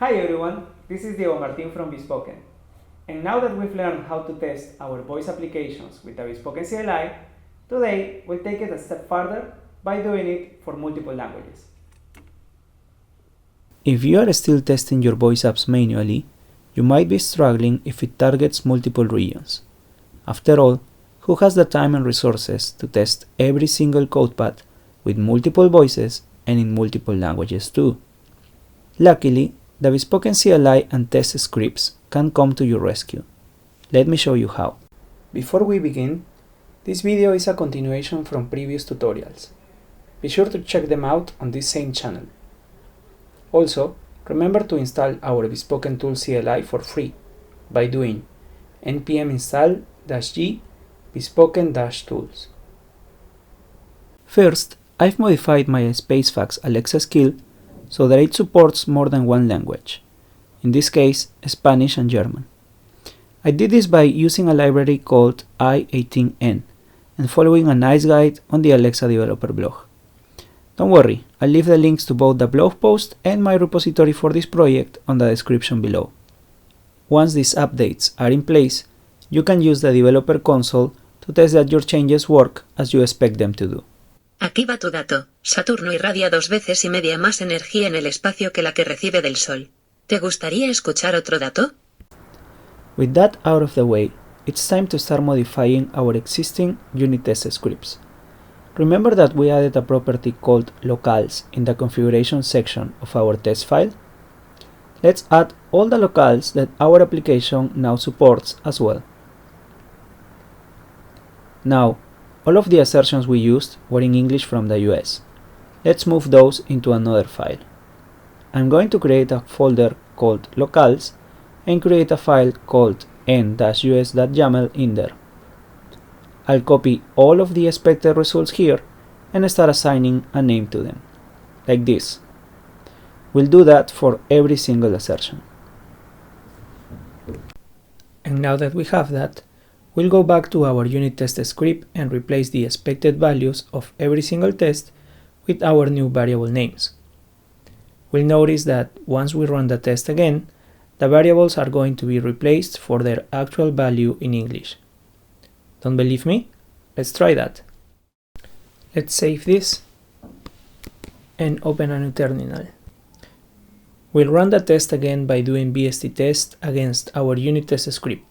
Hi everyone, this is Diego Martin from Bespoken. And now that we've learned how to test our voice applications with the Bespoken CLI, today we'll take it a step further by doing it for multiple languages. If you are still testing your voice apps manually, you might be struggling if it targets multiple regions. After all, who has the time and resources to test every single code path with multiple voices and in multiple languages too? Luckily, the Bespoken CLI and test scripts can come to your rescue. Let me show you how. Before we begin, this video is a continuation from previous tutorials. Be sure to check them out on this same channel. Also, remember to install our Bespoken Tools CLI for free by doing npm install-g bespoken-tools. First, I've modified my SpaceFax Alexa skill so that it supports more than one language, in this case Spanish and German. I did this by using a library called i18n and following a nice guide on the Alexa developer blog. Don't worry, I'll leave the links to both the blog post and my repository for this project on the description below. Once these updates are in place, you can use the developer console to test that your changes work as you expect them to do. Aquí va tu dato. Saturno irradia 2 veces y media más energía en el espacio que la que recibe del Sol. ¿Te gustaría escuchar otro dato? With that out of the way, it's time to start modifying our existing unit test scripts. Remember that we added a property called locales in the configuration section of our test file? Let's add all the locales that our application now supports as well. Now, all of the assertions we used were in English from the US. Let's move those into another file. I'm going to create a folder called locales and create a file called n-us.yaml in there. I'll copy all of the expected results here and start assigning a name to them, like this. We'll do that for every single assertion. And now that we have that, we'll go back to our unit test script and replace the expected values of every single test with our new variable names. We'll notice that once we run the test again, the variables are going to be replaced for their actual value in English. Don't believe me? Let's try that. Let's save this and open a new terminal. We'll run the test again by doing bst test against our unit test script.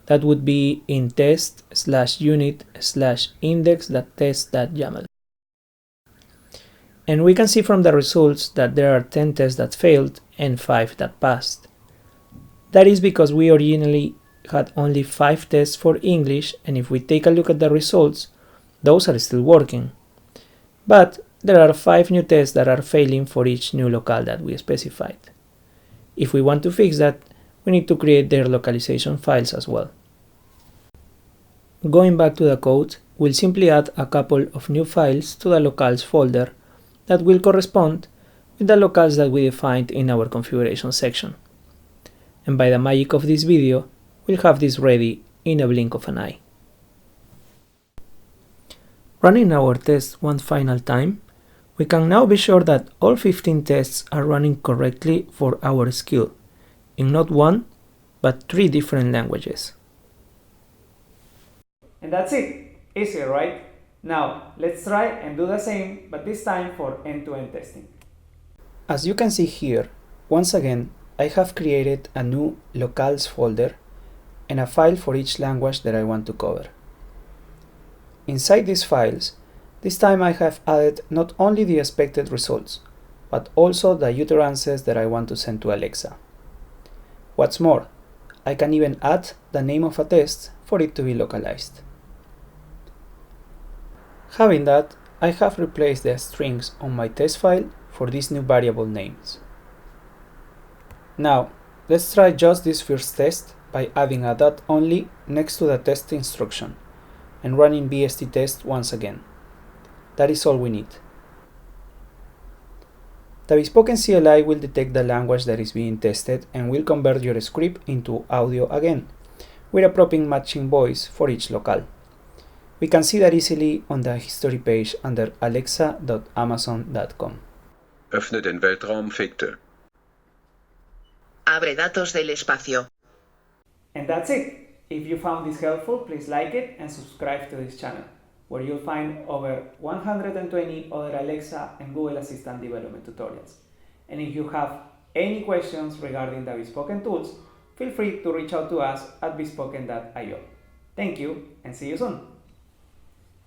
That would be in test/unit/index.test.yaml. And we can see from the results that there are 10 tests that failed and 5 that passed. That is because we originally had only 5 tests for English, and if we take a look at the results, those are still working. But there are 5 new tests that are failing for each new locale that we specified. If we want to fix that, we need to create their localization files as well. Going back to the code, we'll simply add a couple of new files to the locales folder that will correspond with the locales that we defined in our configuration section. And by the magic of this video, we'll have this ready in a blink of an eye. Running our test one final time, we can now be sure that all 15 tests are running correctly for our skill, in not one, but 3 different languages. And that's it. Easy, right? Now, let's try and do the same, but this time for end-to-end testing. As you can see here, once again, I have created a new locales folder and a file for each language that I want to cover. Inside these files, this time I have added not only the expected results, but also the utterances that I want to send to Alexa. What's more, I can even add the name of a test for it to be localized. Having that, I have replaced the strings on my test file for these new variable names. Now, let's try just this first test by adding a dot only next to the test instruction and running bst test once again. That is all we need. The Bespoken CLI will detect the language that is being tested and will convert your script into audio again, with a proper matching voice for each locale. We can see that easily on the history page under alexa.amazon.com. Öffne den Weltraum Fichte. Abre datos del espacio. And that's it. If you found this helpful, please like it and subscribe to this channel, where you'll find over 120 other Alexa and Google Assistant development tutorials. And if you have any questions regarding the Bespoken tools, feel free to reach out to us at bespoken.io. Thank you and see you soon!